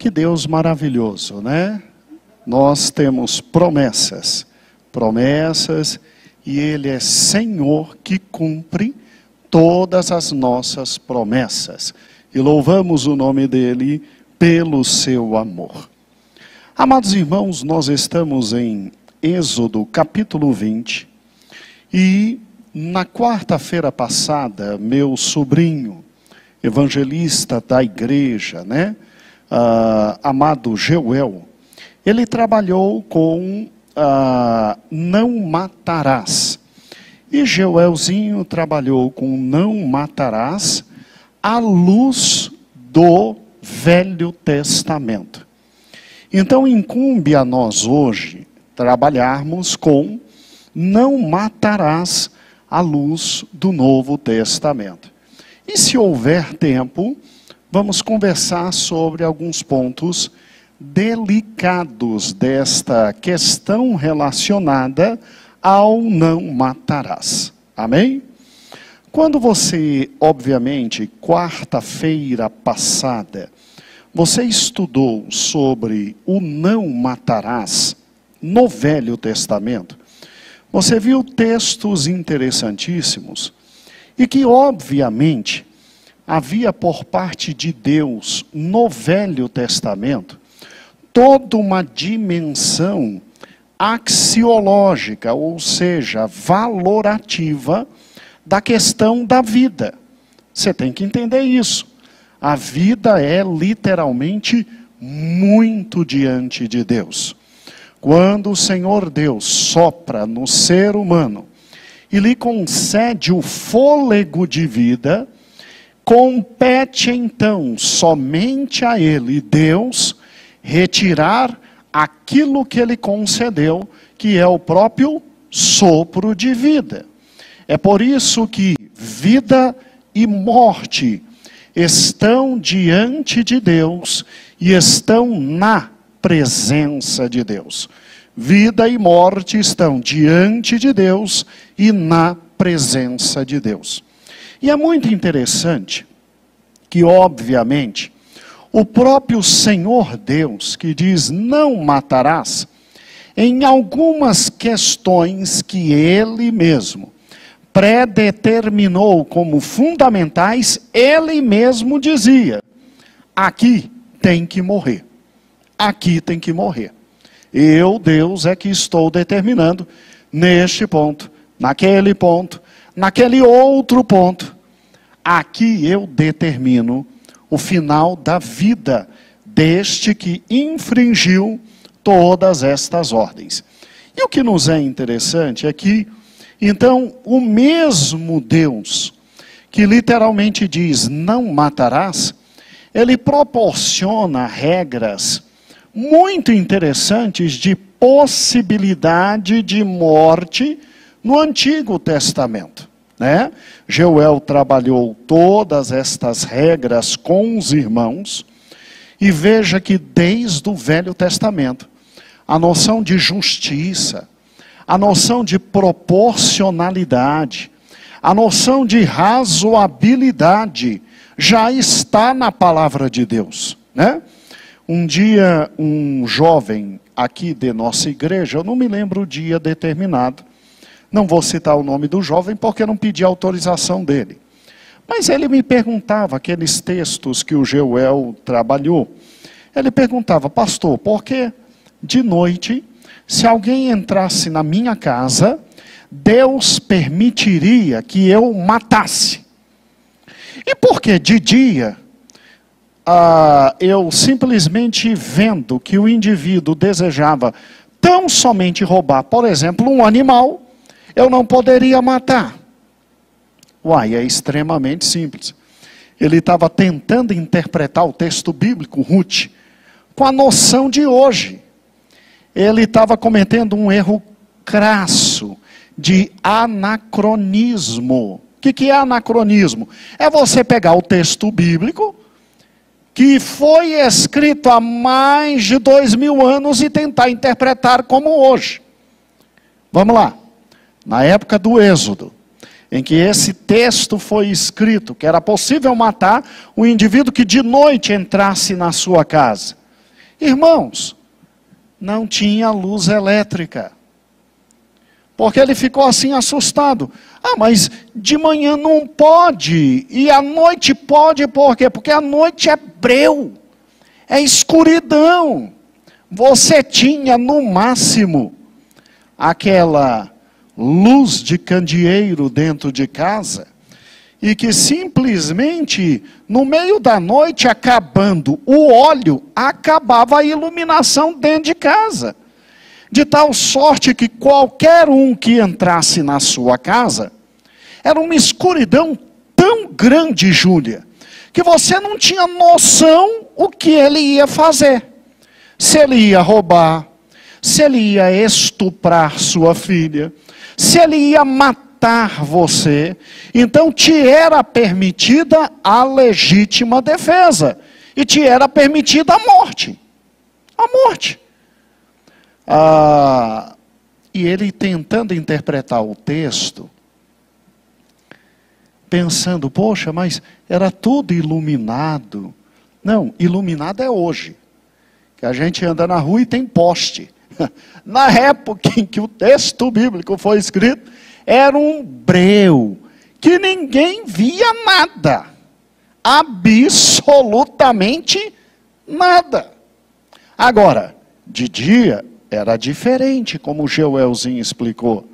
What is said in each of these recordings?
Que Deus maravilhoso, né? Nós temos promessas, e Ele é Senhor que cumpre todas as nossas promessas. E louvamos o nome dEle pelo seu amor. Amados irmãos, nós estamos em Êxodo capítulo 20, e na quarta-feira passada, meu sobrinho, evangelista da igreja, né? Amado Geuel, ele trabalhou com não matarás. E Geuelzinho trabalhou com não matarás à luz do Velho Testamento. Então incumbe a nós hoje trabalharmos com não matarás à luz do Novo Testamento. E se houver tempo, vamos conversar sobre alguns pontos delicados desta questão relacionada ao não matarás. Amém? Quando você, obviamente, quarta-feira passada, você estudou sobre o não matarás no Velho Testamento, você viu textos interessantíssimos e que, obviamente, havia por parte de Deus no Velho Testamento toda uma dimensão axiológica, ou seja, valorativa da questão da vida. Você tem que entender isso. A vida é literalmente muito diante de Deus. Quando o Senhor Deus sopra no ser humano e lhe concede o fôlego de vida, compete então somente a ele, Deus, retirar aquilo que ele concedeu, que é o próprio sopro de vida. É por isso que vida e morte estão diante de Deus e estão na presença de Deus. Vida e morte estão diante de Deus e na presença de Deus. E é muito interessante que, obviamente, o próprio Senhor Deus, que diz não matarás, em algumas questões que Ele mesmo predeterminou como fundamentais, Ele mesmo dizia: aqui tem que morrer. Aqui tem que morrer. Eu, Deus, é que estou determinando neste ponto, naquele outro ponto. Aqui eu determino o final da vida deste que infringiu todas estas ordens. E o que nos é interessante é que, então, o mesmo Deus, que literalmente diz não matarás, ele proporciona regras muito interessantes de possibilidade de morte no Antigo Testamento, né? Geuel trabalhou todas estas regras com os irmãos, e veja que desde o Velho Testamento, a noção de justiça, a noção de proporcionalidade, a noção de razoabilidade, já está na palavra de Deus, né? Um dia, um jovem aqui de nossa igreja, eu não me lembro o dia determinado, não vou citar o nome do jovem porque não pedi autorização dele. Mas ele me perguntava, aqueles textos que o Geuel trabalhou, ele perguntava: pastor, por que de noite, se alguém entrasse na minha casa, Deus permitiria que eu matasse? E por que de dia, eu simplesmente vendo que o indivíduo desejava tão somente roubar, por exemplo, um animal, eu não poderia matar? Uai, é extremamente simples. Ele estava tentando interpretar o texto bíblico, Ruth, com a noção de hoje. Ele estava cometendo um erro crasso de anacronismo. O que é anacronismo? É você pegar o texto bíblico, que foi escrito há mais de 2000 anos, e tentar interpretar como hoje. Vamos lá. Na época do Êxodo, em que esse texto foi escrito, que era possível matar o indivíduo que de noite entrasse na sua casa. Irmãos, não tinha luz elétrica. Porque ele ficou assim assustado. Ah, mas de manhã não pode, e à noite pode, por quê? Porque à noite é breu, é escuridão. Você tinha no máximo aquela luz de candeeiro dentro de casa, e que simplesmente, no meio da noite, acabando o óleo, acabava a iluminação dentro de casa. De tal sorte que qualquer um que entrasse na sua casa, era uma escuridão tão grande, Júlia, que você não tinha noção o que ele ia fazer. Se ele ia roubar, se ele ia estuprar sua filha, se ele ia matar você, então te era permitida a legítima defesa, e te era permitida a morte. A morte. E ele tentando interpretar o texto, pensando, poxa, mas era tudo iluminado. Não, iluminado é hoje, que a gente anda na rua e tem poste. Na época em que o texto bíblico foi escrito, era um breu, que ninguém via nada, absolutamente nada. Agora, de dia era diferente, como o Joelzinho explicou.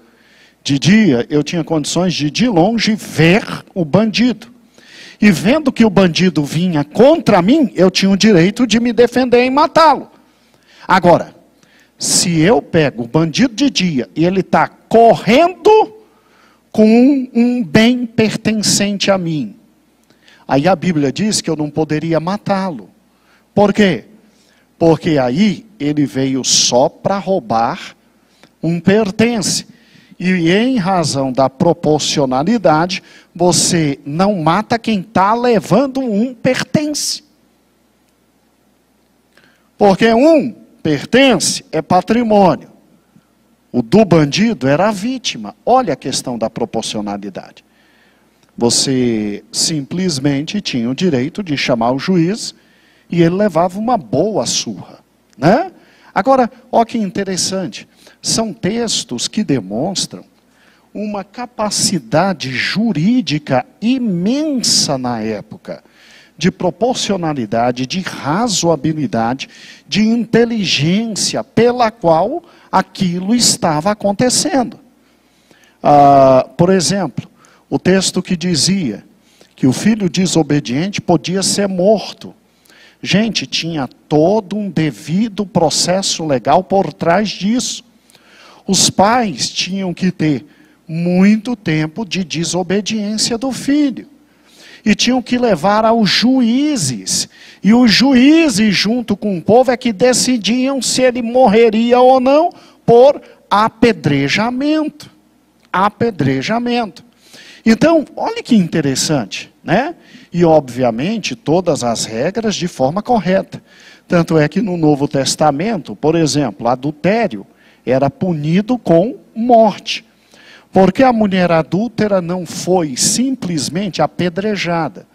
De dia eu tinha condições de longe ver o bandido. E vendo que o bandido vinha contra mim, eu tinha o direito de me defender e matá-lo. Agora, se eu pego o bandido de dia e ele está correndo com um bem pertencente a mim, aí a Bíblia diz que eu não poderia matá-lo. Por quê? Porque aí ele veio só para roubar um pertence. E em razão da proporcionalidade, você não mata quem está levando um pertence. Porque um pertence é patrimônio. O do bandido era a vítima. Olha a questão da proporcionalidade. Você simplesmente tinha o direito de chamar o juiz e ele levava uma boa surra, né? Agora, olha que interessante. São textos que demonstram uma capacidade jurídica imensa na época, de proporcionalidade, de razoabilidade, de inteligência pela qual aquilo estava acontecendo. Por exemplo, o texto que dizia que o filho desobediente podia ser morto. Gente, tinha todo um devido processo legal por trás disso. Os pais tinham que ter muito tempo de desobediência do filho. E tinham que levar aos juízes. E os juízes, junto com o povo, é que decidiam se ele morreria ou não por apedrejamento. Apedrejamento. Então, olha que interessante, né? E, obviamente, todas as regras de forma correta. Tanto é que no Novo Testamento, por exemplo, adultério era punido com morte. Porque a mulher adúltera não foi simplesmente apedrejada.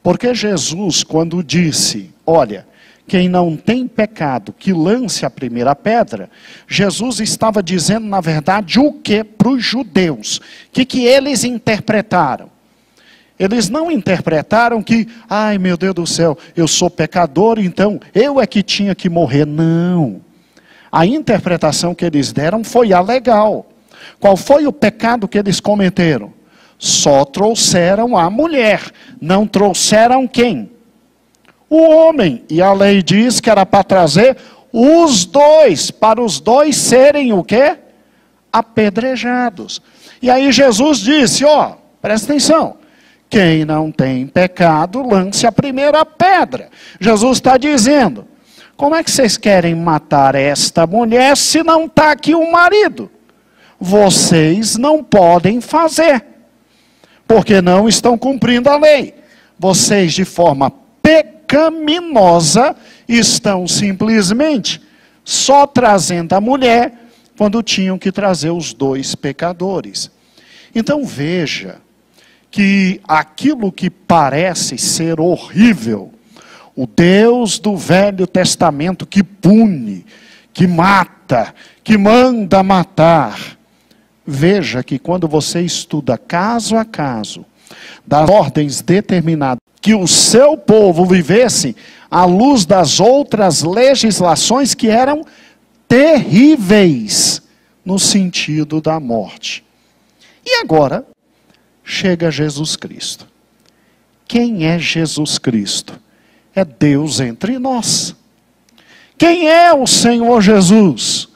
Porque Jesus, quando disse, olha, quem não tem pecado, que lance a primeira pedra, Jesus estava dizendo, na verdade, o que para os judeus? O que eles interpretaram? Eles não interpretaram que, ai meu Deus do céu, eu sou pecador, então eu é que tinha que morrer. Não. A interpretação que eles deram foi a legal. Qual foi o pecado que eles cometeram? Só trouxeram a mulher, não trouxeram quem? O homem. E a lei diz que era para trazer os dois, para os dois serem o quê? Apedrejados. E aí Jesus disse, ó, presta atenção. Quem não tem pecado, lance a primeira pedra. Jesus está dizendo, como é que vocês querem matar esta mulher se não está aqui o marido? Vocês não podem fazer, porque não estão cumprindo a lei. Vocês, de forma pecaminosa, estão simplesmente só trazendo a mulher, quando tinham que trazer os dois pecadores. Então veja, que aquilo que parece ser horrível, o Deus do Velho Testamento que pune, que mata, que manda matar. Veja que quando você estuda caso a caso, das ordens determinadas, que o seu povo vivesse à luz das outras legislações que eram terríveis no sentido da morte. E agora chega Jesus Cristo. Quem é Jesus Cristo? É Deus entre nós. Quem é o Senhor Jesus?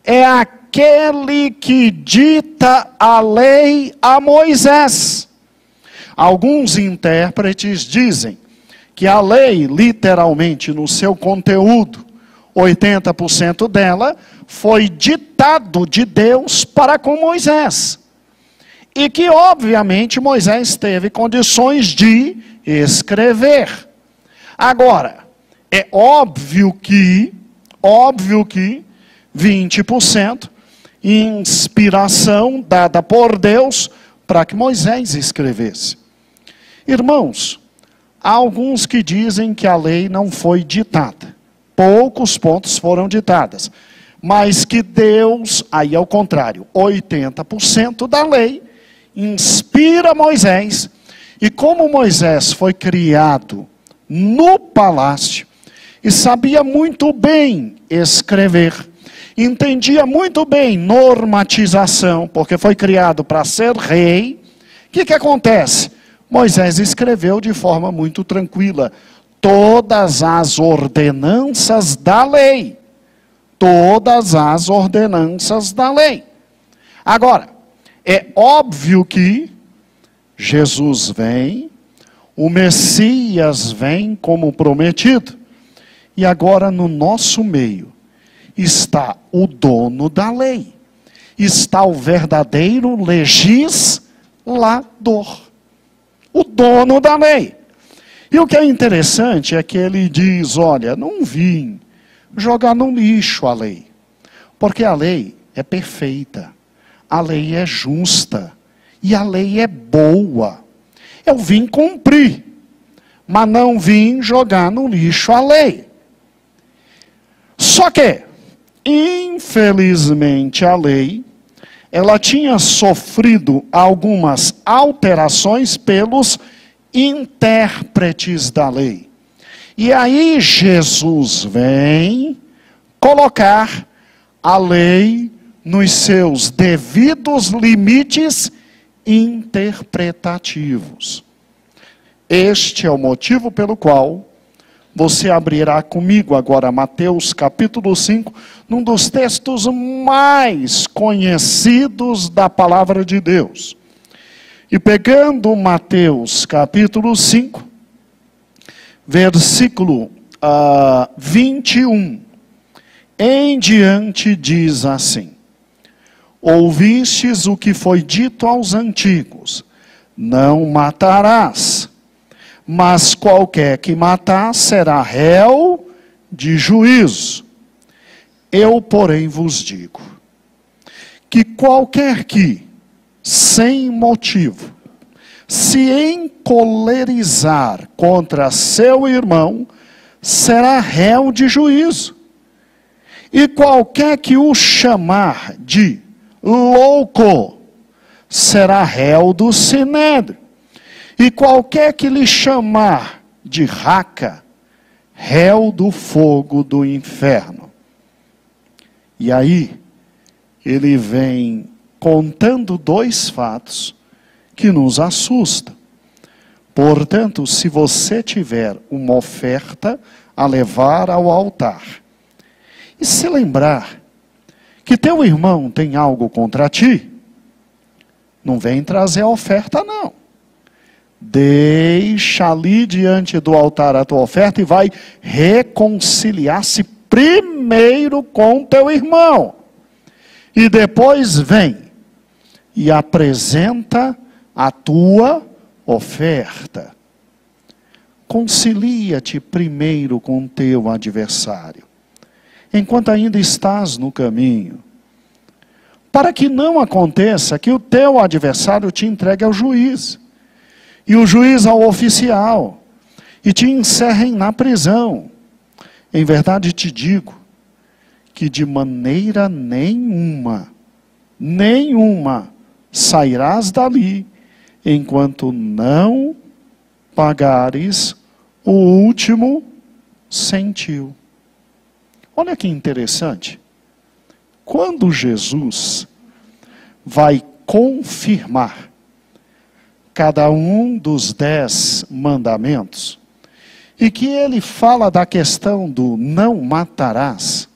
É aquele que dita a lei a Moisés. Alguns intérpretes dizem que a lei, literalmente no seu conteúdo, 80% dela foi ditado de Deus para com Moisés. E que, obviamente, Moisés teve condições de escrever. Agora, é óbvio que 20% inspiração dada por Deus para que Moisés escrevesse. Irmãos, há alguns que dizem que a lei não foi ditada. Poucos pontos foram ditados. Mas que Deus, aí é o contrário, 80% da lei inspira Moisés. E como Moisés foi criado no palácio e sabia muito bem escrever, entendia muito bem normatização, porque foi criado para ser rei, o que acontece? Moisés escreveu de forma muito tranquila todas as ordenanças da lei. Todas as ordenanças da lei. Agora, é óbvio que Jesus vem, o Messias vem como prometido, e agora no nosso meio está o dono da lei, está o verdadeiro legislador, o dono da lei. E o que é interessante é que ele diz, olha, não vim jogar no lixo a lei, porque a lei é perfeita, a lei é justa, e a lei é boa. Eu vim cumprir, mas não vim jogar no lixo a lei. Só que, infelizmente, a lei, ela tinha sofrido algumas alterações pelos intérpretes da lei. E aí Jesus vem colocar a lei nos seus devidos limites interpretativos. Este é o motivo pelo qual você abrirá comigo agora Mateus capítulo 5, num dos textos mais conhecidos da palavra de Deus. E pegando Mateus capítulo 5, versículo 21, em diante diz assim: ouvistes o que foi dito aos antigos, não matarás, mas qualquer que matar será réu de juízo. Eu, porém, vos digo, que qualquer que, sem motivo, se encolerizar contra seu irmão, será réu de juízo. E qualquer que o chamar de louco, será réu do sinédrio. E qualquer que lhe chamar de raca, réu do fogo do inferno. E aí, ele vem contando dois fatos que nos assustam. Portanto, se você tiver uma oferta a levar ao altar, e se lembrar que teu irmão tem algo contra ti, não vem trazer a oferta não. Deixa ali diante do altar a tua oferta e vai reconciliar-se primeiro com teu irmão. E depois vem e apresenta a tua oferta. Concilia-te primeiro com teu adversário, enquanto ainda estás no caminho, para que não aconteça que o teu adversário te entregue ao juiz, e o juiz ao oficial, e te encerrem na prisão. Em verdade te digo que de maneira nenhuma sairás dali, enquanto não pagares o último centil. Olha que interessante. Quando Jesus vai confirmar cada um dos 10 mandamentos, e que ele fala da questão do não matarás,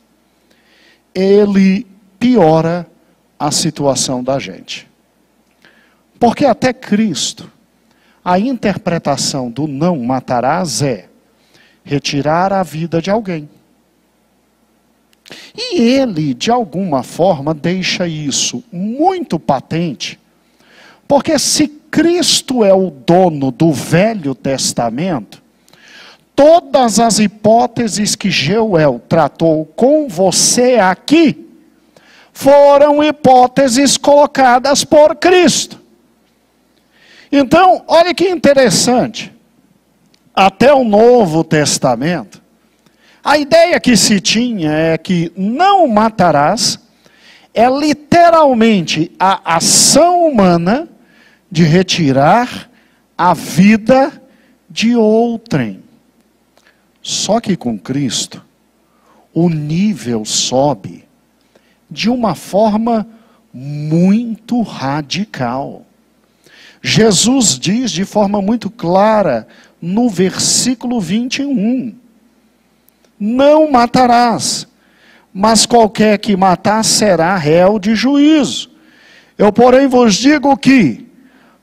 ele piora a situação da gente. Porque até Cristo, a interpretação do não matarás é retirar a vida de alguém. E ele, de alguma forma, deixa isso muito patente, porque se Cristo é o dono do Velho Testamento, todas as hipóteses que Joel tratou com você aqui, foram hipóteses colocadas por Cristo. Então, olha que interessante. Até o Novo Testamento, a ideia que se tinha é que não matarás é literalmente a ação humana de retirar a vida de outrem. Só que com Cristo, o nível sobe de uma forma muito radical. Jesus diz de forma muito clara, no versículo 21, não matarás, mas qualquer que matar será réu de juízo. Eu, porém, vos digo que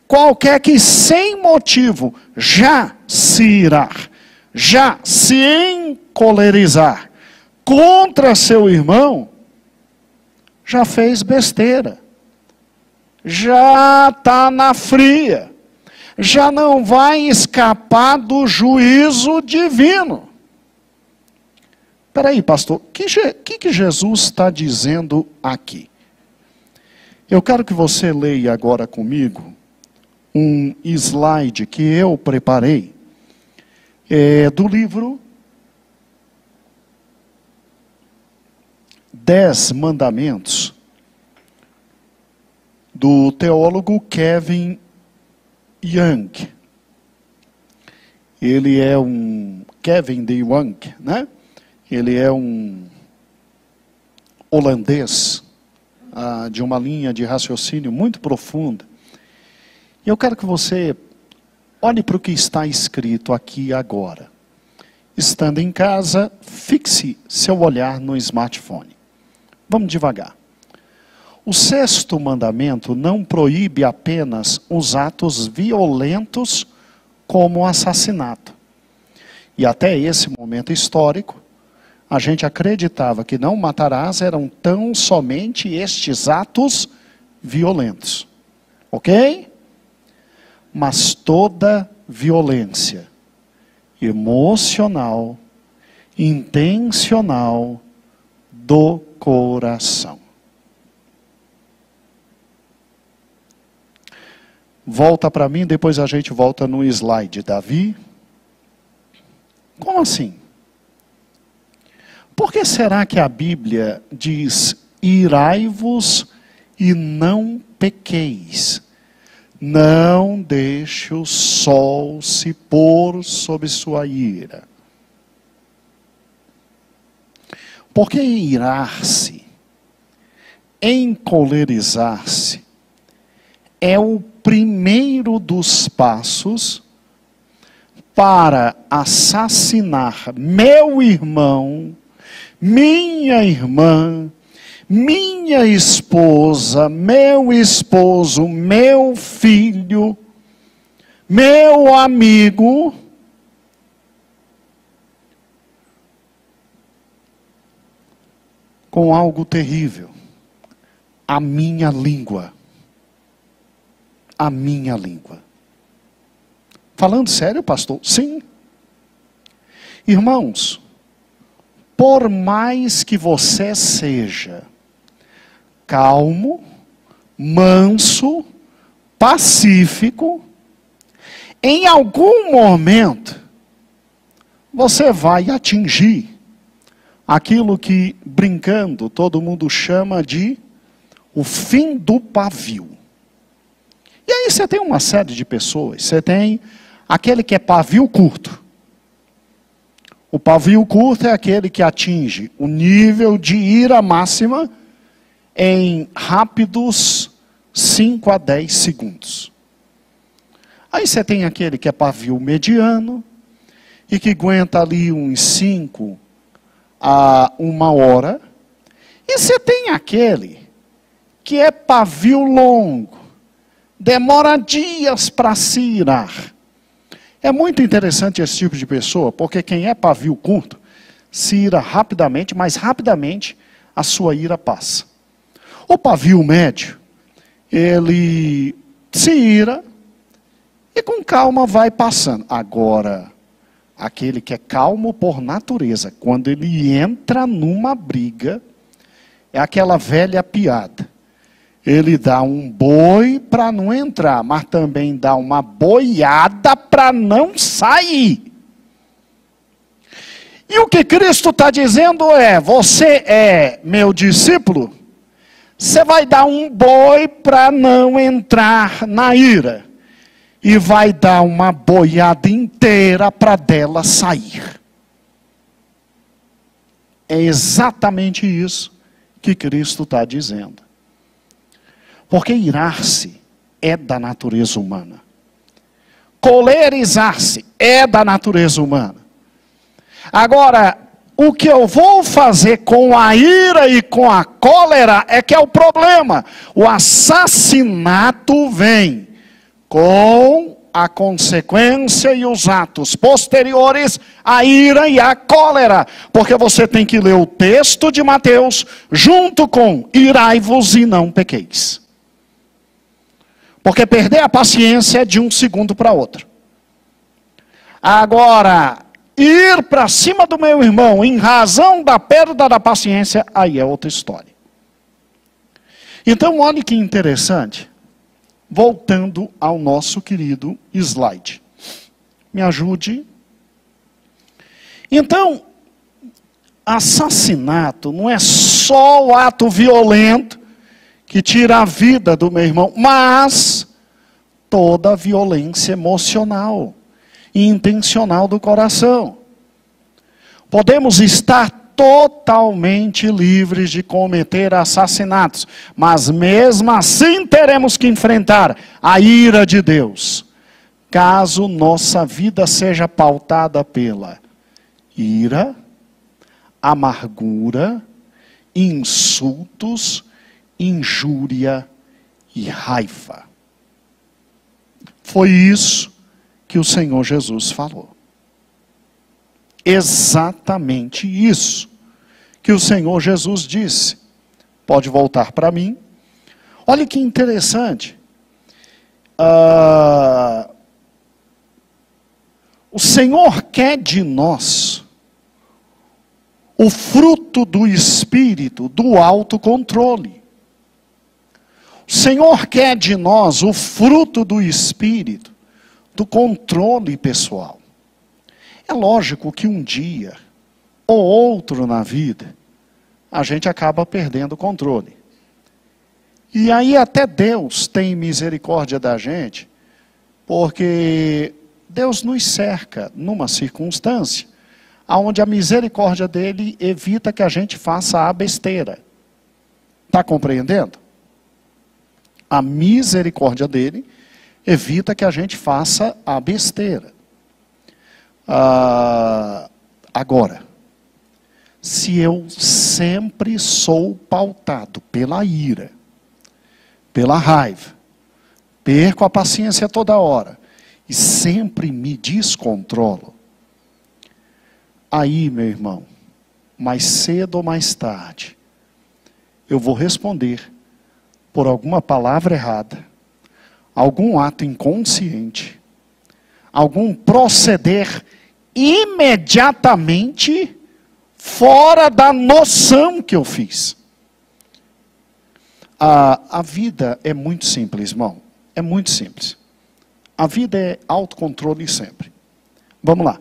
qualquer que sem motivo já se irar, já se encolerizar contra seu irmão, já fez besteira, já está na fria, já não vai escapar do juízo divino. Espera aí, pastor, o que Jesus está dizendo aqui? Eu quero que você leia agora comigo um slide que eu preparei, do livro 10 Mandamentos, do teólogo Kevin Young. Ele é Kevin de Young, né? Ele é um holandês, de uma linha de raciocínio muito profunda. E eu quero que você olhe para o que está escrito aqui agora. Estando em casa, fixe seu olhar no smartphone. Vamos devagar. O 6º mandamento não proíbe apenas os atos violentos como o assassinato. E até esse momento histórico, a gente acreditava que não matarás eram tão somente estes atos violentos. Ok? Mas toda violência emocional, intencional, do coração. Volta para mim, depois a gente volta no slide. Davi? Como assim? Por que será que a Bíblia diz, irai-vos e não pequeis? Não deixe o sol se pôr sobre sua ira. Porque irar-se, encolerizar-se, é o primeiro dos passos para assassinar meu irmão, minha irmã, minha esposa, meu esposo, meu filho, meu amigo, com algo terrível, a minha língua. A minha língua. Falando sério, pastor? Sim. Irmãos, por mais que você seja calmo, manso, pacífico, em algum momento, você vai atingir aquilo que, brincando, todo mundo chama de o fim do pavio. E aí você tem uma série de pessoas. Você tem aquele que é pavio curto. O pavio curto é aquele que atinge o nível de ira máxima em rápidos 5 a 10 segundos. Aí você tem aquele que é pavio mediano e que aguenta ali uns 5 a 1 hora. E você tem aquele que é pavio longo, demora dias para se irar. É muito interessante esse tipo de pessoa, porque quem é pavio curto se ira rapidamente, mas rapidamente a sua ira passa. O pavio médio, ele se ira e com calma vai passando. Agora, aquele que é calmo por natureza, quando ele entra numa briga, é aquela velha piada. Ele dá um boi para não entrar, mas também dá uma boiada para não sair. E o que Cristo está dizendo é, você é meu discípulo, você vai dar um boi para não entrar na ira. E vai dar uma boiada inteira para dela sair. É exatamente isso que Cristo está dizendo. Porque irar-se é da natureza humana. Colerizar-se é da natureza humana. Agora, o que eu vou fazer com a ira e com a cólera é que é o problema. O assassinato vem com a consequência e os atos posteriores à ira e à cólera. Porque você tem que ler o texto de Mateus junto com irai-vos e não pequeis. Porque perder a paciência é de um segundo para outro. Agora, ir para cima do meu irmão em razão da perda da paciência, aí é outra história. Então, olha que interessante. Voltando ao nosso querido slide. Me ajude. Então, assassinato não é só o ato violento que tira a vida do meu irmão, mas toda a violência emocional e intencional do coração. Podemos estar totalmente livres de cometer assassinatos, mas mesmo assim teremos que enfrentar a ira de Deus, caso nossa vida seja pautada pela ira, amargura, insultos, injúria e raiva. Foi isso que o Senhor Jesus falou. Exatamente isso que o Senhor Jesus disse. Pode voltar para mim. Olha que interessante. O Senhor quer de nós o fruto do Espírito, do autocontrole. O Senhor quer de nós o fruto do Espírito, do controle pessoal. É lógico que um dia, ou outro na vida, a gente acaba perdendo o controle. E aí até Deus tem misericórdia da gente, porque Deus nos cerca numa circunstância, onde a misericórdia dele evita que a gente faça a besteira. Está compreendendo? A misericórdia dele evita que a gente faça a besteira. Agora, se eu sempre sou pautado pela ira, pela raiva, perco a paciência toda hora e sempre me descontrolo, aí, meu irmão, mais cedo ou mais tarde, eu vou responder por alguma palavra errada, algum ato inconsciente, algum proceder imediatamente fora da noção que eu fiz. A vida é muito simples, irmão. É muito simples. A vida é autocontrole sempre. Vamos lá.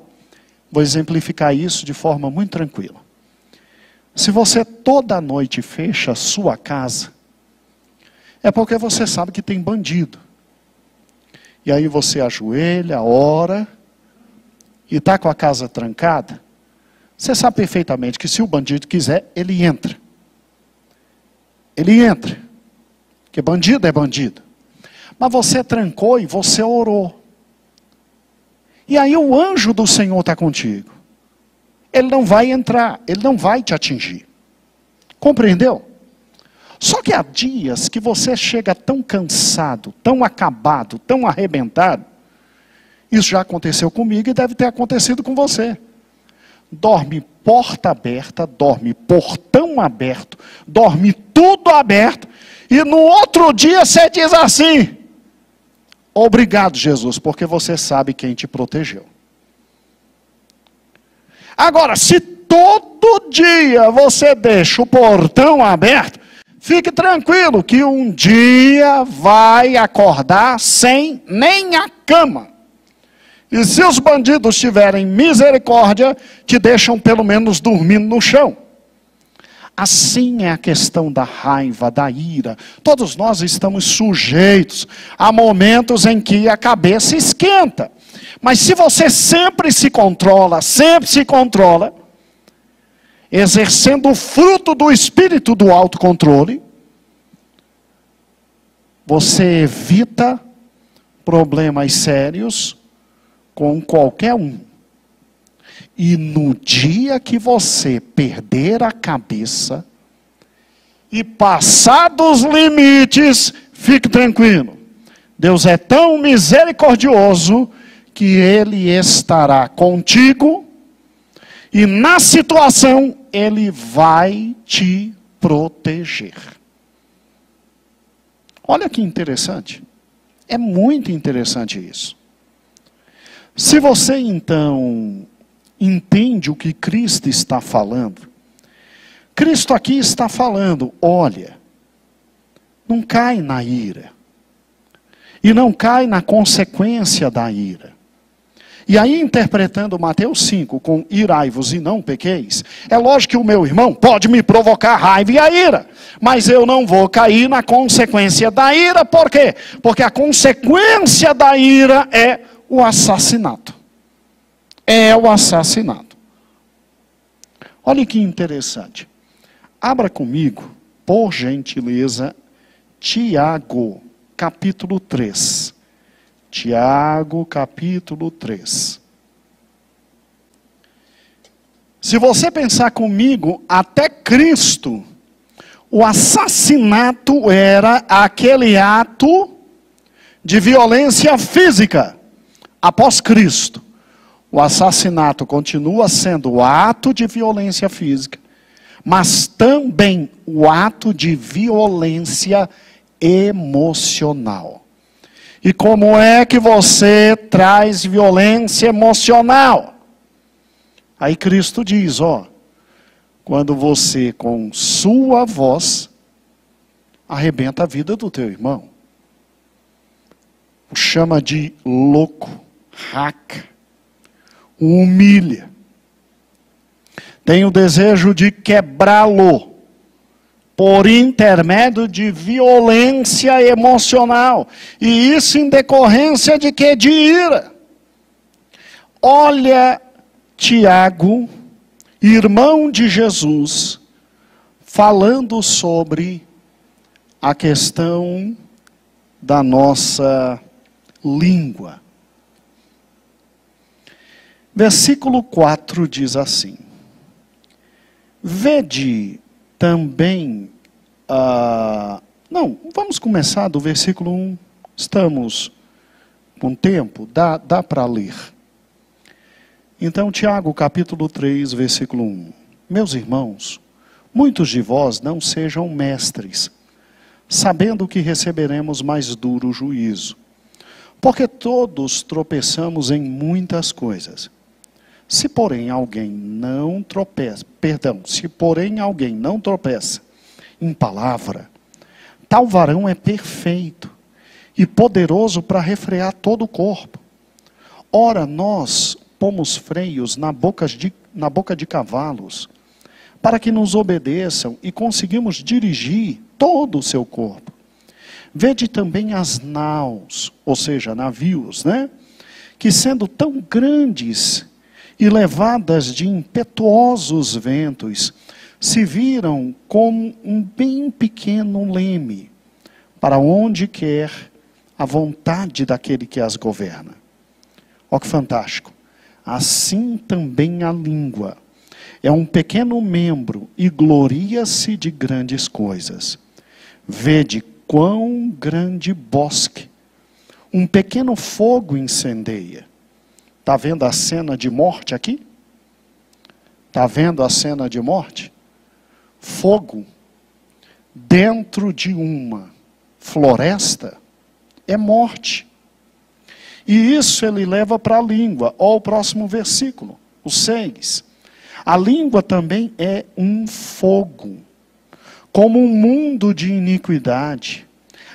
Vou exemplificar isso de forma muito tranquila. Se você toda noite fecha a sua casa, é porque você sabe que tem bandido. E aí você ajoelha, ora, e está com a casa trancada. Você sabe perfeitamente que se o bandido quiser, ele entra. Ele entra. Porque bandido é bandido. Mas você trancou e você orou. E aí o anjo do Senhor está contigo. Ele não vai entrar, ele não vai te atingir. Compreendeu? Só que há dias que você chega tão cansado, tão acabado, tão arrebentado. Isso já aconteceu comigo e deve ter acontecido com você. Dorme porta aberta, dorme portão aberto, dorme tudo aberto. E no outro dia você diz assim: obrigado, Jesus, porque você sabe quem te protegeu. Agora, se todo dia você deixa o portão aberto, fique tranquilo que um dia vai acordar sem nem a cama. E se os bandidos tiverem misericórdia, te deixam pelo menos dormindo no chão. Assim é a questão da raiva, da ira. Todos nós estamos sujeitos a momentos em que a cabeça esquenta. Mas se você sempre se controla, exercendo o fruto do espírito do autocontrole, você evita problemas sérios com qualquer um. E no dia que você perder a cabeça e passar dos limites, fique tranquilo. Deus é tão misericordioso que Ele estará contigo e na situação Ele vai te proteger. Olha que interessante. É muito interessante isso. Se você então entende o que Cristo está falando, Cristo aqui está falando: olha, não cai na ira, e não cai na consequência da ira. E aí, interpretando Mateus 5 com irai-vos e não pequeis, é lógico que o meu irmão pode me provocar raiva e a ira, mas eu não vou cair na consequência da ira. Por quê? Porque a consequência da ira é o assassinato. É o assassinato. Olha que interessante. Abra comigo, por gentileza, Tiago, capítulo 3. Tiago, capítulo 3. Se você pensar comigo, até Cristo, o assassinato era aquele ato de violência física. Após Cristo, o assassinato continua sendo o ato de violência física, mas também o ato de violência emocional. E como é que você traz violência emocional? Aí Cristo diz, quando você com sua voz arrebenta a vida do teu irmão. O chama de louco, raca, o humilha. Tem o desejo de quebrá-lo por intermédio de violência emocional. E isso em decorrência de quê? De ira. Olha Tiago, irmão de Jesus, falando sobre a questão da nossa língua. Versículo 4 diz assim: vede também, vamos começar do versículo 1, estamos com tempo, dá para ler. Então, Tiago, capítulo 3, versículo 1. Meus irmãos, muitos de vós não sejam mestres, sabendo que receberemos mais duro juízo. Porque todos tropeçamos em muitas coisas. Se porém alguém não tropeça em palavra, tal varão é perfeito e poderoso para refrear todo o corpo. Ora, nós, pomos freios na boca de cavalos, para que nos obedeçam e conseguimos dirigir todo o seu corpo. Vede também as naus, ou seja, navios, né? Que sendo tão grandes e levadas de impetuosos ventos, se viram como um bem pequeno leme, para onde quer a vontade daquele que as governa. Ó que fantástico! Assim também a língua é um pequeno membro e gloria-se de grandes coisas. Vede quão grande bosque um pequeno fogo incendeia. Está vendo a cena de morte aqui? Está vendo a cena de morte? Fogo dentro de uma floresta é morte. E isso ele leva para a língua. Olha o próximo versículo, o 6. A língua também é um fogo, como um mundo de iniquidade.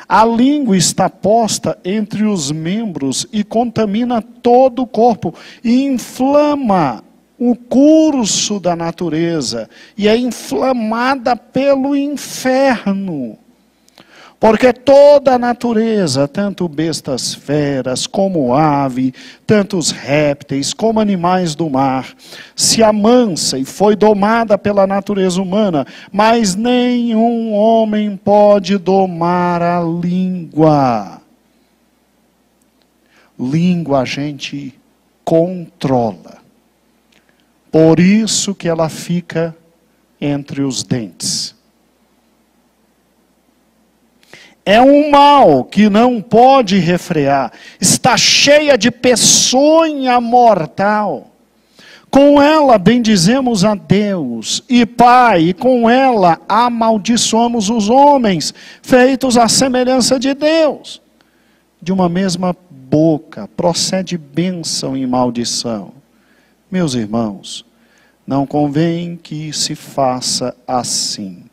A língua está posta entre os membros e contamina todo o corpo e inflama o curso da natureza e é inflamada pelo inferno. Porque toda a natureza, tanto bestas feras como ave, tanto os répteis como animais do mar, se amansa e foi domada pela natureza humana, mas nenhum homem pode domar a língua. Língua a gente controla. Por isso que ela fica entre os dentes. É um mal que não pode refrear. Está cheia de peçonha mortal. Com ela bendizemos a Deus e Pai, e com ela amaldiçoamos os homens, feitos à semelhança de Deus. De uma mesma boca procede bênção e maldição. Meus irmãos, não convém que se faça assim.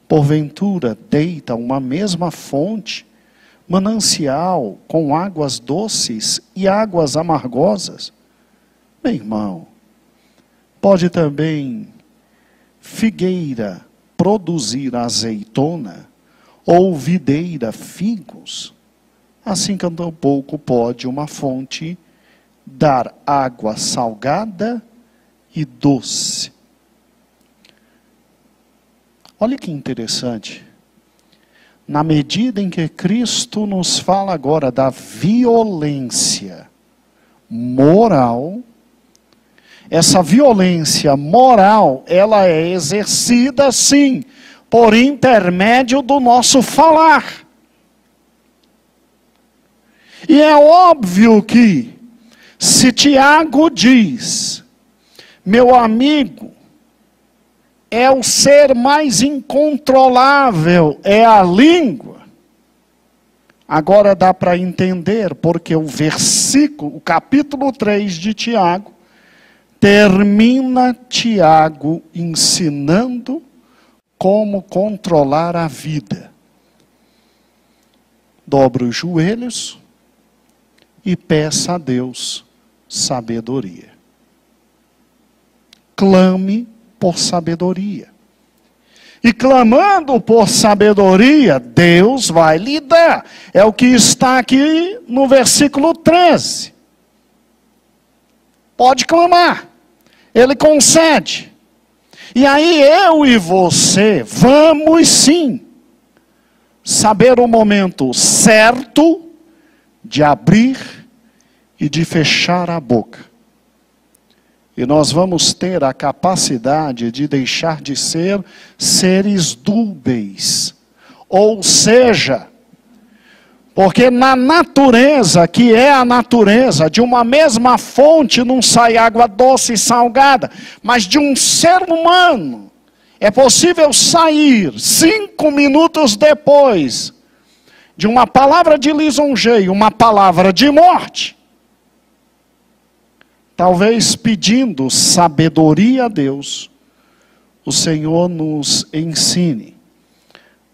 Porventura deita uma mesma fonte, manancial com águas doces e águas amargosas? Meu irmão, pode também figueira produzir azeitona, ou videira figos? Assim que tampouco pode uma fonte dar água salgada e doce. Olha que interessante. Na medida em que Cristo nos fala agora da violência moral, essa violência moral, ela é exercida sim, por intermédio do nosso falar. E é óbvio que, se Tiago diz, meu amigo, é o ser mais incontrolável, é a língua. Agora dá para entender, porque o versículo, o capítulo 3 de Tiago, termina Tiago ensinando como controlar a vida. Dobre os joelhos e peça a Deus sabedoria. Clame por sabedoria. E clamando por sabedoria, Deus vai lhe dar. É o que está aqui no versículo 13. Pode clamar. Ele concede. E aí eu e você vamos sim saber o momento certo de abrir e de fechar a boca. E nós vamos ter a capacidade de deixar de ser seres dúbeis. Ou seja, porque na natureza, que é a natureza, de uma mesma fonte não sai água doce e salgada, mas de um ser humano, é possível sair 5 minutos depois de uma palavra de lisonjeio, uma palavra de morte. Talvez pedindo sabedoria a Deus, o Senhor nos ensine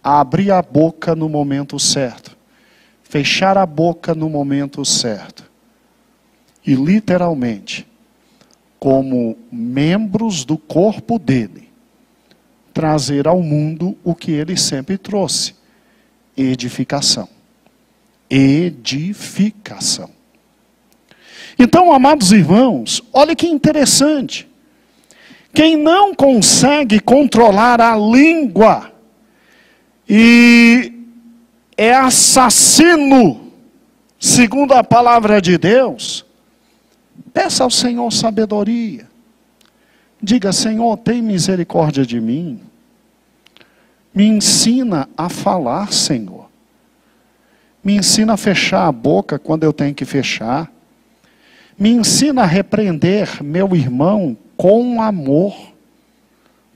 a abrir a boca no momento certo, fechar a boca no momento certo. e literalmente, como membros do corpo dele, trazer ao mundo o que ele sempre trouxe: edificação. Edificação. Então, amados irmãos, olha que interessante. Quem não consegue controlar a língua e é assassino, segundo a palavra de Deus, peça ao Senhor sabedoria. Diga: Senhor, tem misericórdia de mim. Me ensina a falar, Senhor. Me ensina a fechar a boca quando eu tenho que fechar. Me ensina a repreender meu irmão com amor,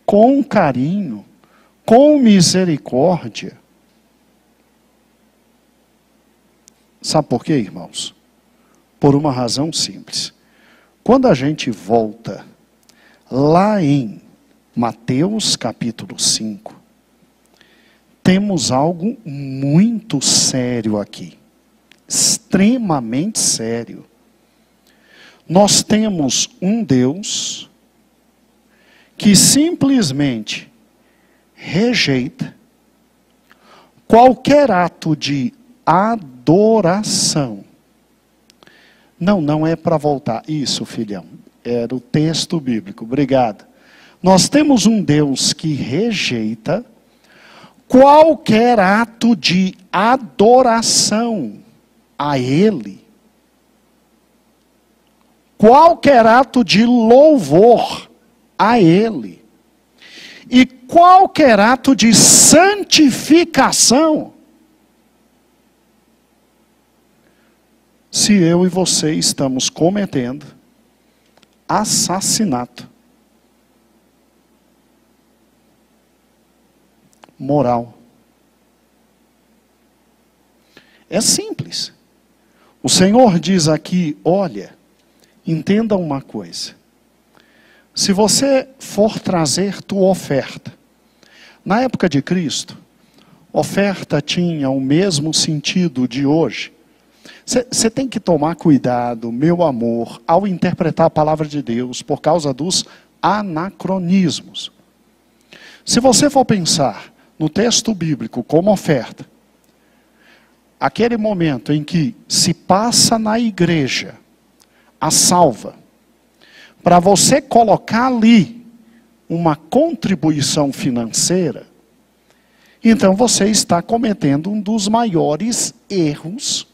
com carinho, com misericórdia. Sabe por quê, irmãos? Por uma razão simples. Quando a gente volta lá em Mateus capítulo 5, temos algo muito sério aqui. Extremamente sério. Nós temos um Deus que simplesmente rejeita qualquer ato de adoração. Não é para voltar. Isso, filhão. Era o texto bíblico. Obrigado. Nós temos um Deus que rejeita qualquer ato de adoração a Ele. Qualquer ato de louvor a Ele. E qualquer ato de santificação. Se eu e você estamos cometendo assassinato moral. É simples. O Senhor diz aqui: olha, entenda uma coisa. Se você for trazer tua oferta, na época de Cristo, oferta tinha o mesmo sentido de hoje. Você tem que tomar cuidado, meu amor, ao interpretar a palavra de Deus, por causa dos anacronismos. Se você for pensar no texto bíblico como oferta, aquele momento em que se passa na igreja a salva, para você colocar ali uma contribuição financeira, então você está cometendo um dos maiores erros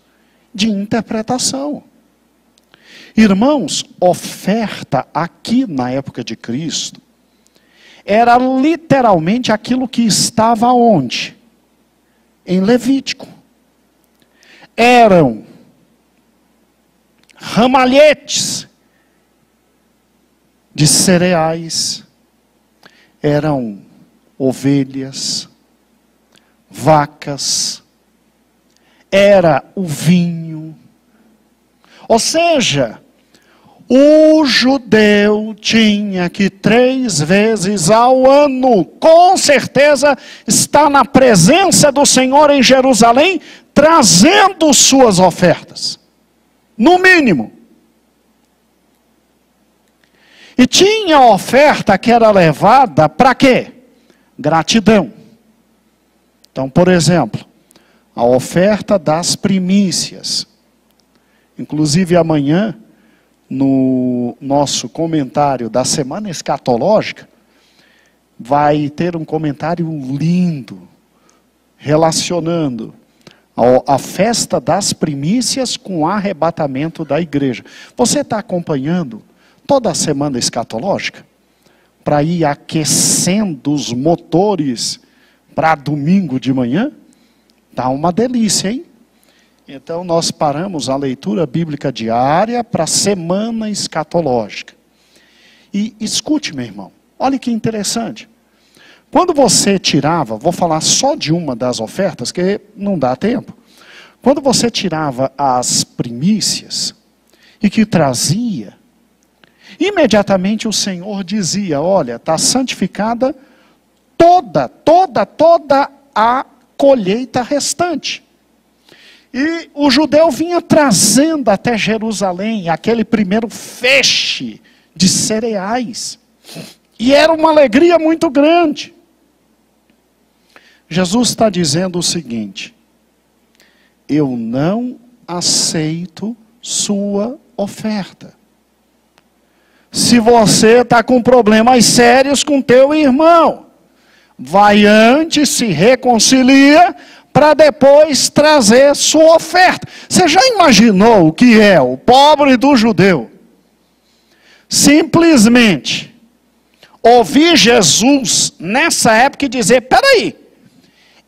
de interpretação. Irmãos, oferta aqui na época de Cristo era literalmente aquilo que estava onde? Em Levítico. Eram ramalhetes de cereais, eram ovelhas, vacas, era o vinho. Ou seja, o judeu tinha que 3 vezes ao ano, com certeza, estar na presença do Senhor em Jerusalém, trazendo suas ofertas. No mínimo. E tinha oferta que era levada para quê? Gratidão. Então, por exemplo, a oferta das primícias. Inclusive amanhã, no nosso comentário da Semana Escatológica, vai ter um comentário lindo, relacionando a festa das primícias com o arrebatamento da igreja. Você está acompanhando toda a Semana Escatológica? Para ir aquecendo os motores para domingo de manhã? Tá uma delícia, hein? Então nós paramos a leitura bíblica diária para a semana escatológica. E escute, meu irmão, olha que interessante. Quando você tirava, vou falar só de uma das ofertas, que não dá tempo. Quando você tirava as primícias e que trazia, imediatamente o Senhor dizia: olha, está santificada toda a colheita restante. E o judeu vinha trazendo até Jerusalém aquele primeiro feixe de cereais. E era uma alegria muito grande. Jesus está dizendo o seguinte: eu não aceito sua oferta. Se você está com problemas sérios com teu irmão, vai antes, se reconcilia, para depois trazer sua oferta. Você já imaginou o que é o pobre do judeu? Simplesmente ouvir Jesus nessa época e dizer: peraí,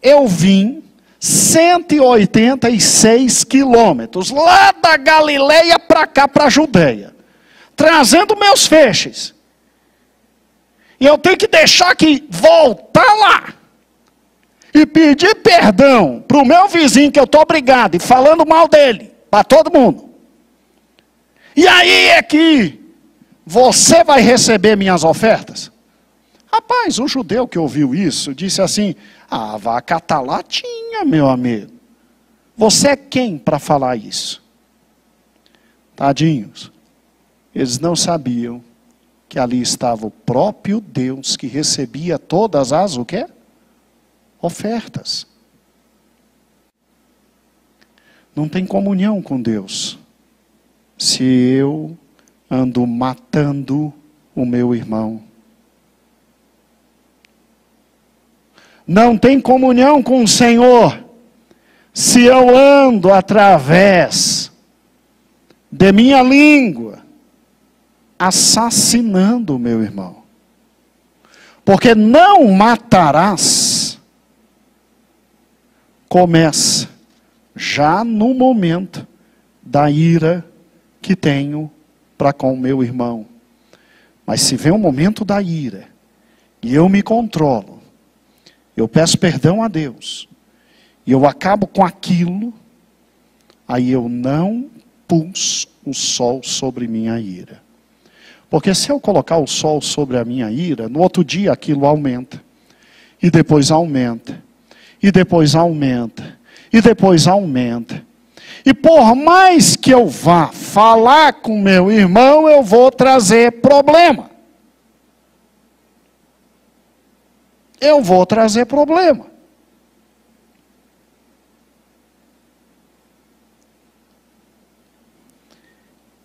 eu vim 186 quilômetros, lá da Galileia para cá, para a Judeia, trazendo meus feixes. E eu tenho que deixar que voltar lá e pedir perdão para o meu vizinho que eu estou brigado e falando mal dele, para todo mundo. E aí é que você vai receber minhas ofertas? Rapaz, o judeu que ouviu isso disse assim: ah, vá catar latinha, meu amigo. Você é quem para falar isso? Tadinhos, eles não sabiam que ali estava o próprio Deus que recebia todas as, o quê? Ofertas. Não tem comunhão com Deus se eu ando matando o meu irmão. Não tem comunhão com o Senhor se eu ando através de minha língua assassinando o meu irmão. Porque não matarás começa já no momento da ira que tenho para com o meu irmão. Mas se vem o momento da ira e eu me controlo, eu peço perdão a Deus e eu acabo com aquilo, aí eu não pus o sol sobre minha ira. Porque se eu colocar o sol sobre a minha ira, no outro dia aquilo aumenta. E depois aumenta. E depois aumenta. E depois aumenta. E por mais que eu vá falar com meu irmão, eu vou trazer problema. Eu vou trazer problema.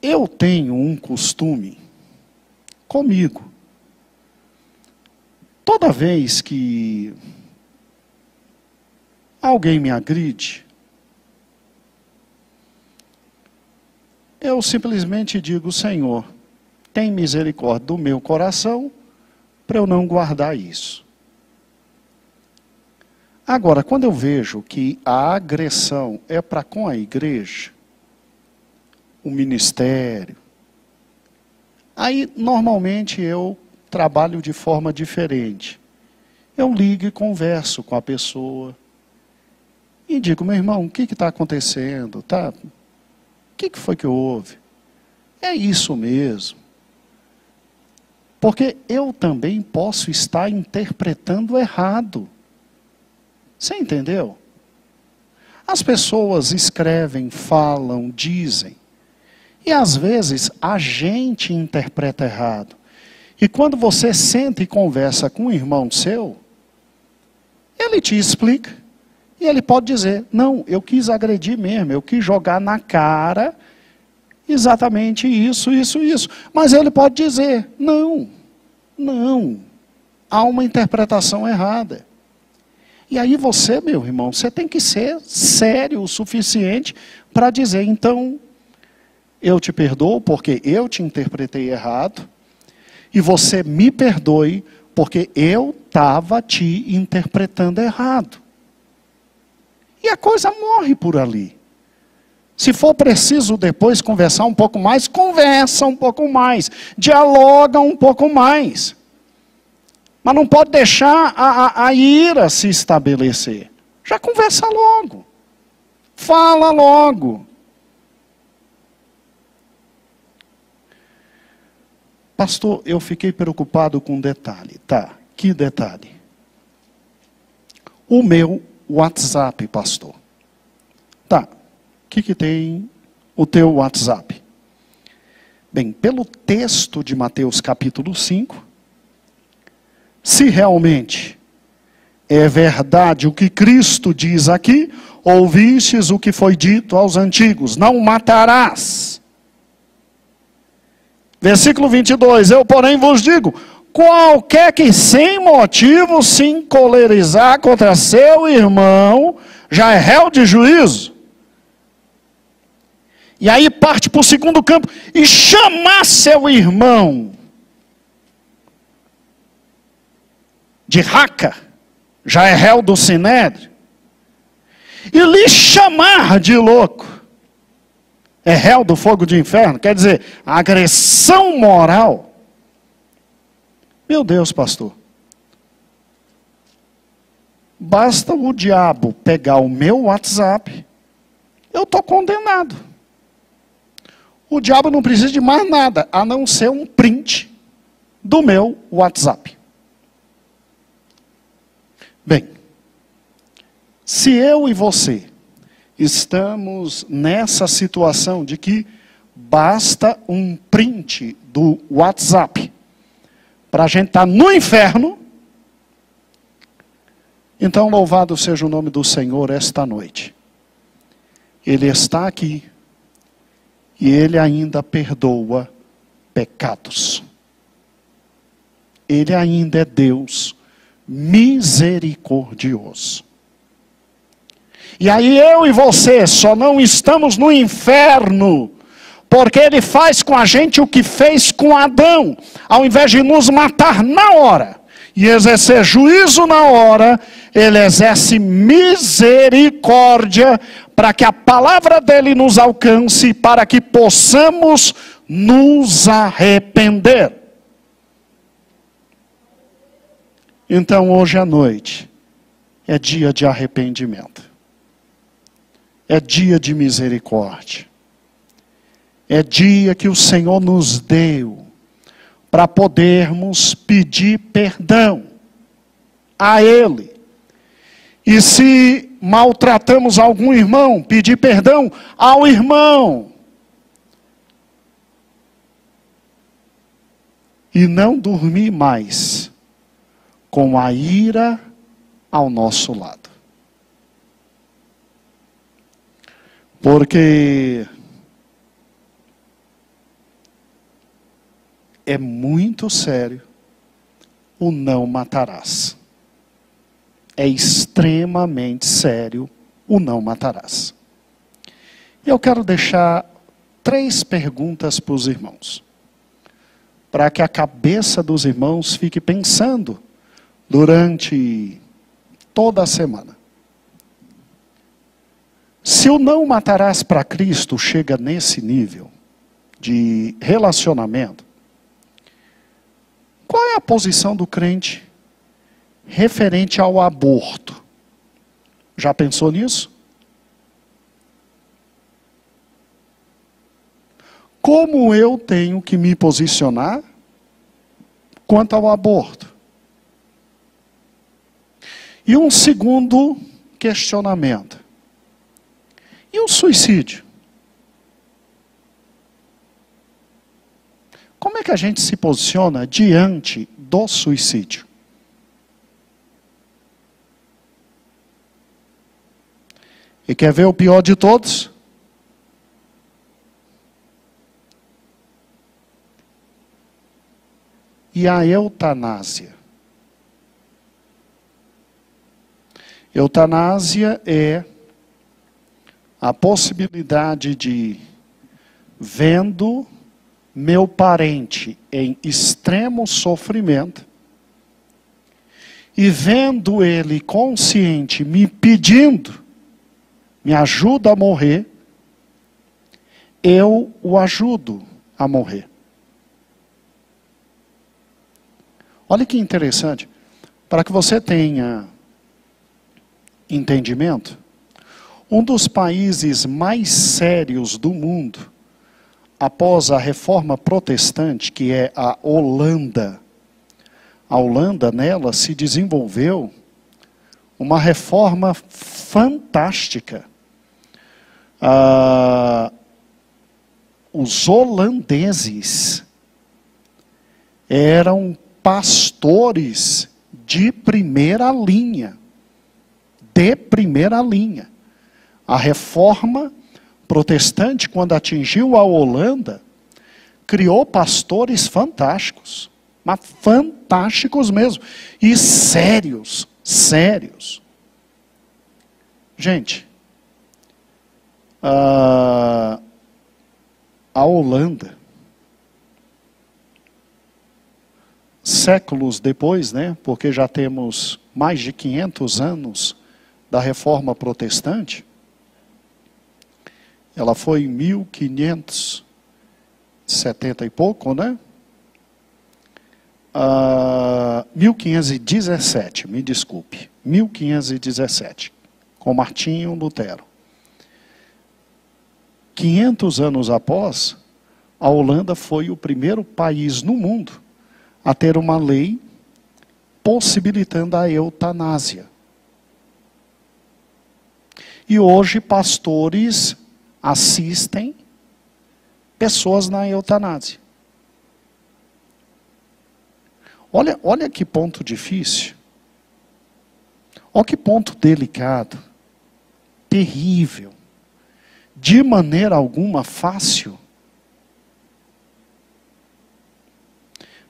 Eu tenho um costume comigo. Toda vez que alguém me agride, eu simplesmente digo: Senhor, tem misericórdia do meu coração para eu não guardar isso. Agora, quando eu vejo que a agressão é para com a igreja, o ministério, aí normalmente eu trabalho de forma diferente. Eu ligo e converso com a pessoa e digo: meu irmão, o que está acontecendo? O que foi que houve? É isso mesmo. Porque eu também posso estar interpretando errado. Você entendeu? As pessoas escrevem, falam, dizem. E às vezes a gente interpreta errado. E quando você senta e conversa com um irmão seu, ele te explica. E ele pode dizer: não, eu quis agredir mesmo, eu quis jogar na cara exatamente isso, isso, isso. Mas ele pode dizer: não, há uma interpretação errada. E aí você, meu irmão, você tem que ser sério o suficiente para dizer: então, eu te perdoo porque eu te interpretei errado, e você me perdoe porque eu estava te interpretando errado. E a coisa morre por ali. Se for preciso depois conversar um pouco mais, conversa um pouco mais, dialoga um pouco mais. Mas não pode deixar a ira se estabelecer. Já conversa logo. Fala logo. Pastor, eu fiquei preocupado com um detalhe. Tá, que detalhe? O meu WhatsApp, pastor. Tá, que tem o teu WhatsApp? Bem, pelo texto de Mateus capítulo 5, se realmente é verdade o que Cristo diz aqui, ouvistes o que foi dito aos antigos, não matarás. Versículo 22, eu porém vos digo, qualquer que sem motivo se encolerizar contra seu irmão, já é réu de juízo. E aí parte para o segundo campo, e chamar seu irmão de raca, já é réu do sinédrio. E lhe chamar de louco, é réu do fogo de inferno. Quer dizer, agressão moral. Meu Deus, pastor. Basta o diabo pegar o meu WhatsApp, eu estou condenado. O diabo não precisa de mais nada, a não ser um print do meu WhatsApp. Bem, se eu e você estamos nessa situação de que basta um print do WhatsApp para a gente estar no inferno, então louvado seja o nome do Senhor esta noite. Ele está aqui e Ele ainda perdoa pecados. Ele ainda é Deus misericordioso. E aí eu e você só não estamos no inferno, porque Ele faz com a gente o que fez com Adão. Ao invés de nos matar na hora e exercer juízo na hora, Ele exerce misericórdia para que a palavra dele nos alcance, para que possamos nos arrepender. Então hoje à noite é dia de arrependimento. É dia de misericórdia. É dia que o Senhor nos deu para podermos pedir perdão a Ele. E se maltratamos algum irmão, pedir perdão ao irmão. E não dormir mais com a ira ao nosso lado. Porque é muito sério o não matarás. É extremamente sério o não matarás. E eu quero deixar 3 perguntas para os irmãos, para que a cabeça dos irmãos fique pensando durante toda a semana. Se o não matarás para Cristo chega nesse nível de relacionamento, qual é a posição do crente referente ao aborto? Já pensou nisso? Como eu tenho que me posicionar quanto ao aborto? E um segundo questionamento. E o suicídio? Como é que a gente se posiciona diante do suicídio? E quer ver o pior de todos? E a eutanásia. Eutanásia é a possibilidade de, vendo meu parente em extremo sofrimento, e vendo ele consciente me pedindo, me ajuda a morrer, eu o ajudo a morrer. Olha que interessante, para que você tenha entendimento, um dos países mais sérios do mundo, após a reforma protestante, que é a Holanda. A Holanda, nela, se desenvolveu uma reforma fantástica. Os holandeses eram pastores de primeira linha. De primeira linha. A reforma protestante, quando atingiu a Holanda, criou pastores fantásticos. Mas fantásticos mesmo. E sérios. Sérios. Gente, a Holanda, séculos depois, né, porque já temos mais de 500 anos da reforma protestante, ela foi em 1570 e pouco, né? 1517, me desculpe, 1517, com Martinho Lutero. 500 anos após, a Holanda foi o primeiro país no mundo a ter uma lei possibilitando a eutanásia. E hoje pastores assistem pessoas na eutanásia. Olha que ponto difícil. Olha que ponto delicado. Terrível. De maneira alguma fácil.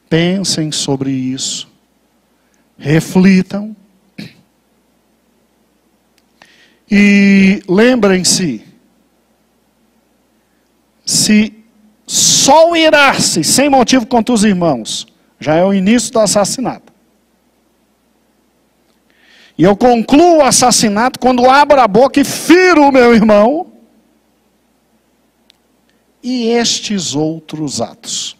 Pensem sobre isso. Reflitam. E lembrem-se, se só o irar-se sem motivo contra os irmãos já é o início do assassinato. E eu concluo o assassinato quando abro a boca e firo o meu irmão. E estes outros atos.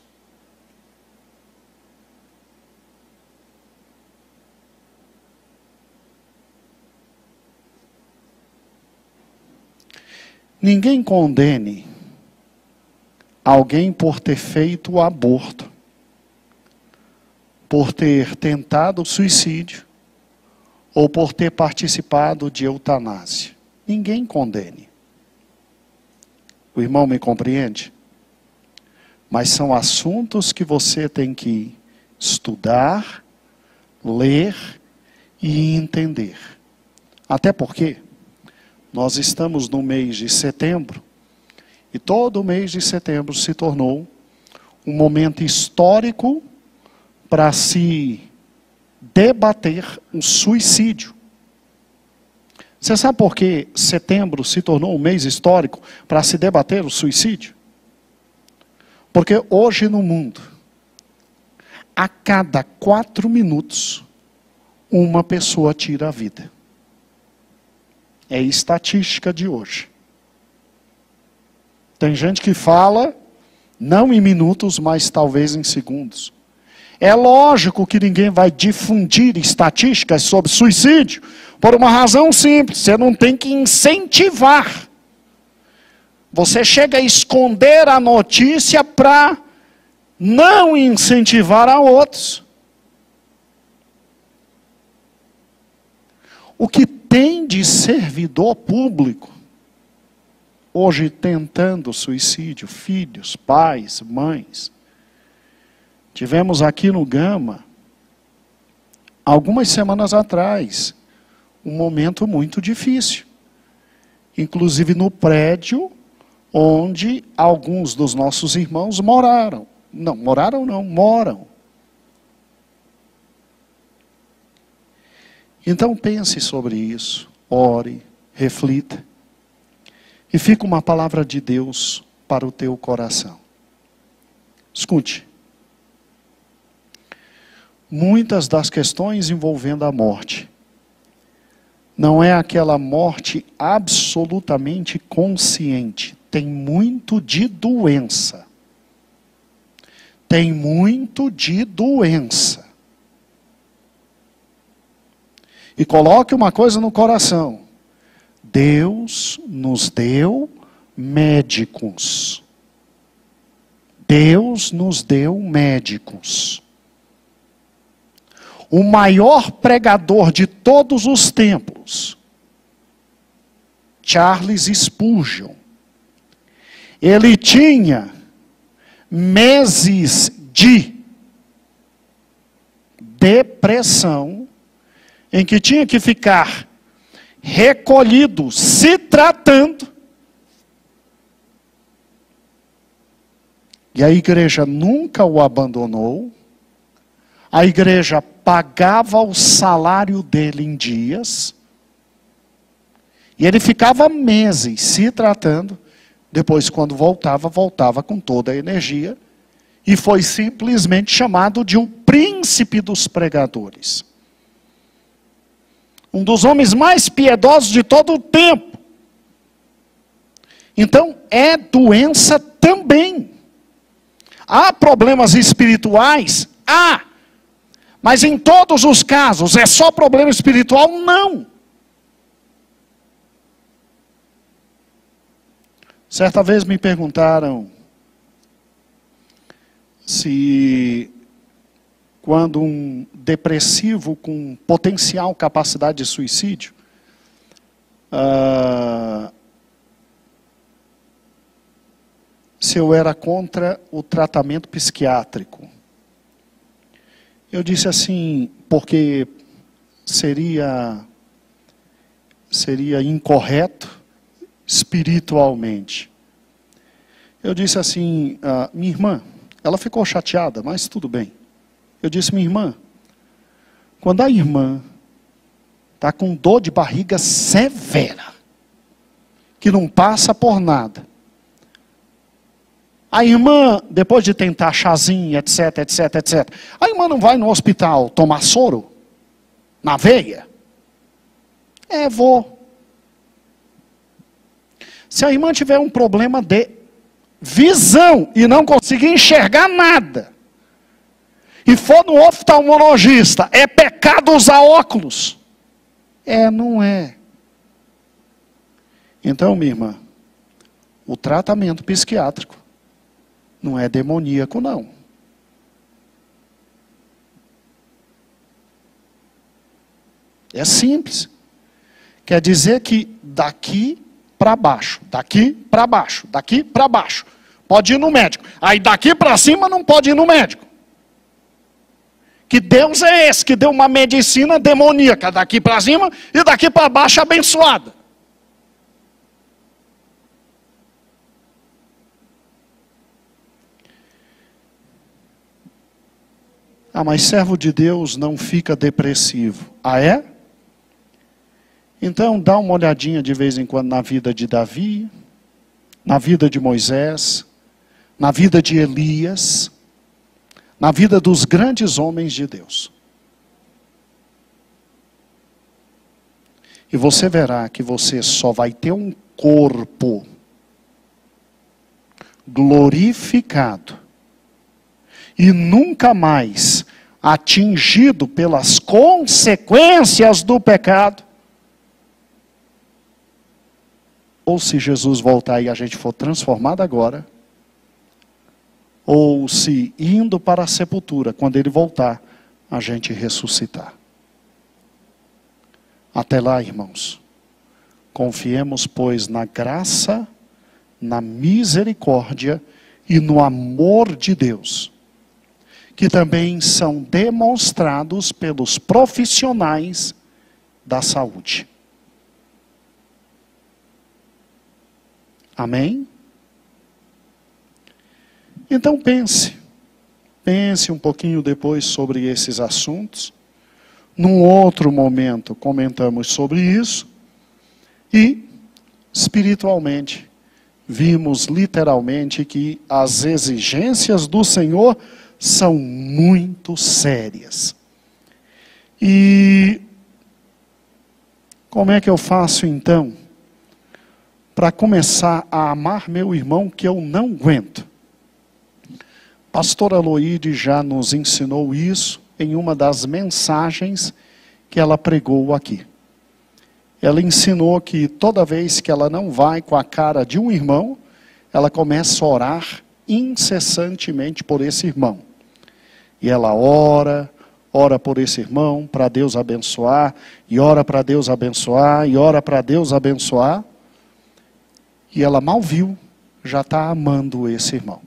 Ninguém condene alguém por ter feito o aborto, por ter tentado o suicídio, ou por ter participado de eutanásia. Ninguém condene. O irmão me compreende? Mas são assuntos que você tem que estudar, ler e entender. Até porque nós estamos no mês de setembro, e todo o mês de setembro se tornou um momento histórico para se debater o suicídio. Você sabe por que setembro se tornou um mês histórico para se debater o suicídio? Porque hoje no mundo, a cada 4 minutos, uma pessoa tira a vida. É estatística de hoje. Tem gente que fala, não em minutos, mas talvez em segundos. É lógico que ninguém vai difundir estatísticas sobre suicídio, por uma razão simples, você não tem que incentivar. Você chega a esconder a notícia para não incentivar a outros. O que tem de servidor público, hoje tentando suicídio, filhos, pais, mães. Tivemos aqui no Gama, algumas semanas atrás, um momento muito difícil. Inclusive no prédio onde alguns dos nossos irmãos moraram. Não, moram. Então pense sobre isso, ore, reflita. E fica uma palavra de Deus para o teu coração. Escute. Muitas das questões envolvendo a morte não é aquela morte absolutamente consciente. Tem muito de doença. Tem muito de doença. E coloque uma coisa no coração. Deus nos deu médicos. Deus nos deu médicos. O maior pregador de todos os tempos Charles Spurgeon. Ele tinha meses de depressão, em que tinha que ficar recolhido, se tratando. E a igreja nunca o abandonou. A igreja pagava o salário dele em dias. E ele ficava meses se tratando. Depois, quando voltava, voltava com toda a energia. E foi simplesmente chamado de um príncipe dos pregadores. Um dos homens mais piedosos de todo o tempo. Então, é doença também. Há problemas espirituais? Há. Mas em todos os casos, é só problema espiritual? Não. Certa vez me perguntaram se quando um depressivo com potencial capacidade de suicídio, se eu era contra o tratamento psiquiátrico. Eu disse assim, porque seria incorreto espiritualmente. Eu disse assim, minha irmã, ela ficou chateada, mas tudo bem. Eu disse, minha irmã, quando a irmã está com dor de barriga severa, que não passa por nada, a irmã, depois de tentar chazinho, etc, a irmã não vai no hospital tomar soro? Na veia? Vou. Se a irmã tiver um problema de visão e não conseguir enxergar nada, e for no oftalmologista, é pecado usar óculos? Não é. Então, minha irmã, o tratamento psiquiátrico não é demoníaco, não. É simples. Quer dizer que daqui para baixo, daqui para baixo, daqui para baixo, pode ir no médico. Aí daqui para cima não pode ir no médico. Que Deus é esse que deu uma medicina demoníaca daqui para cima e daqui para baixo abençoada? Mas servo de Deus não fica depressivo. É? Então dá uma olhadinha de vez em quando na vida de Davi, na vida de Moisés, na vida de Elias, na vida dos grandes homens de Deus. E você verá que você só vai ter um corpo glorificado e nunca mais atingido pelas consequências do pecado, ou se Jesus voltar e a gente for transformado agora, ou se indo para a sepultura, quando ele voltar, a gente ressuscitar. Até lá, irmãos, confiemos, pois, na graça, na misericórdia e no amor de Deus, que também são demonstrados pelos profissionais da saúde. Amém? Então pense um pouquinho depois sobre esses assuntos. Num outro momento comentamos sobre isso. E, espiritualmente, vimos literalmente que as exigências do Senhor são muito sérias. E como é que eu faço então para começar a amar meu irmão que eu não aguento? Pastora Loide já nos ensinou isso em uma das mensagens que ela pregou aqui. Ela ensinou que toda vez que ela não vai com a cara de um irmão, ela começa a orar incessantemente por esse irmão. E ela ora por esse irmão, para Deus abençoar, e ora para Deus abençoar, e ora para Deus abençoar. E ela mal viu, já está amando esse irmão.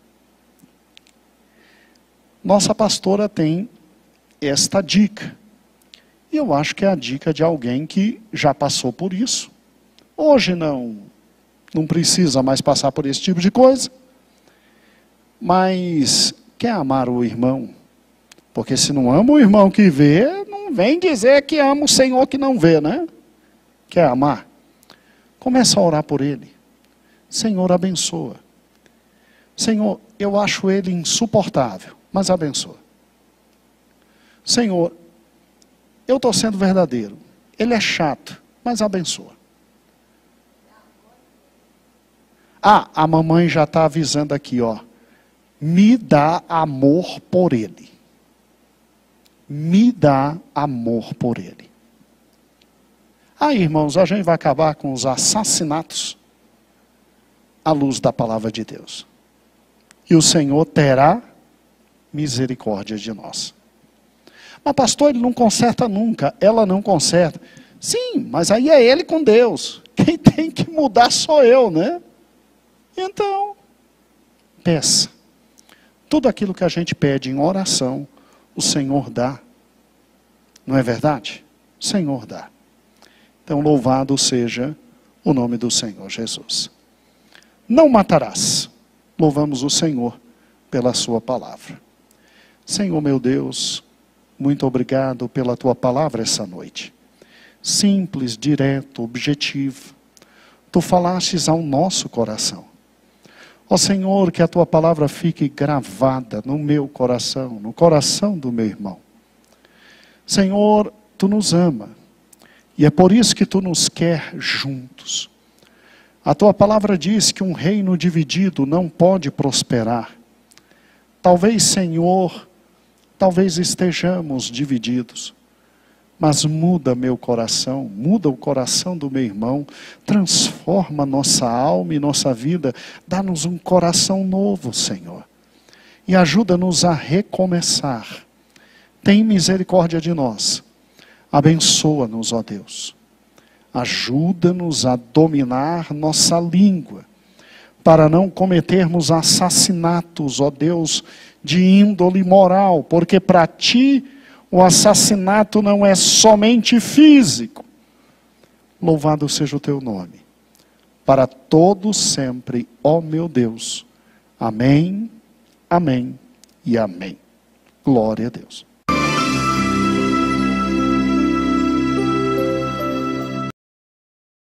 Nossa pastora tem esta dica. E eu acho que é a dica de alguém que já passou por isso. Hoje não precisa mais passar por esse tipo de coisa. Mas quer amar o irmão? Porque se não ama o irmão que vê, não vem dizer que ama o Senhor que não vê, né? Quer amar? Começa a orar por ele. Senhor, abençoa. Senhor, eu acho ele insuportável, mas abençoa. Senhor, eu estou sendo verdadeiro. Ele é chato, mas abençoa. Ah, a mamãe já está avisando aqui, ó. Me dá amor por ele. Me dá amor por ele. Aí, irmãos, a gente vai acabar com os assassinatos à luz da palavra de Deus. E o Senhor terá misericórdia de nós. Mas pastor, ele não conserta nunca. Ela não conserta. Sim, mas aí é ele com Deus. Quem tem que mudar sou eu, né? Então, peça. Tudo aquilo que a gente pede em oração, o Senhor dá. Não é verdade? O Senhor dá. Então, louvado seja o nome do Senhor Jesus. Não matarás. Louvamos o Senhor pela sua palavra. Senhor meu Deus, muito obrigado pela tua palavra essa noite. Simples, direto, objetivo. Tu falastes ao nosso coração. Ó Senhor, que a tua palavra fique gravada no meu coração, no coração do meu irmão. Senhor, tu nos ama. E é por isso que tu nos quer juntos. A tua palavra diz que um reino dividido não pode prosperar. Talvez, Senhor, talvez estejamos divididos. Mas muda meu coração, muda o coração do meu irmão, transforma nossa alma e nossa vida, dá-nos um coração novo, Senhor. E ajuda-nos a recomeçar. Tem misericórdia de nós. Abençoa-nos, ó Deus. Ajuda-nos a dominar nossa língua, para não cometermos assassinatos, ó Deus, de índole moral, porque para ti o assassinato não é somente físico. Louvado seja o teu nome, para todos sempre, ó meu Deus. Amém, amém e amém. Glória a Deus.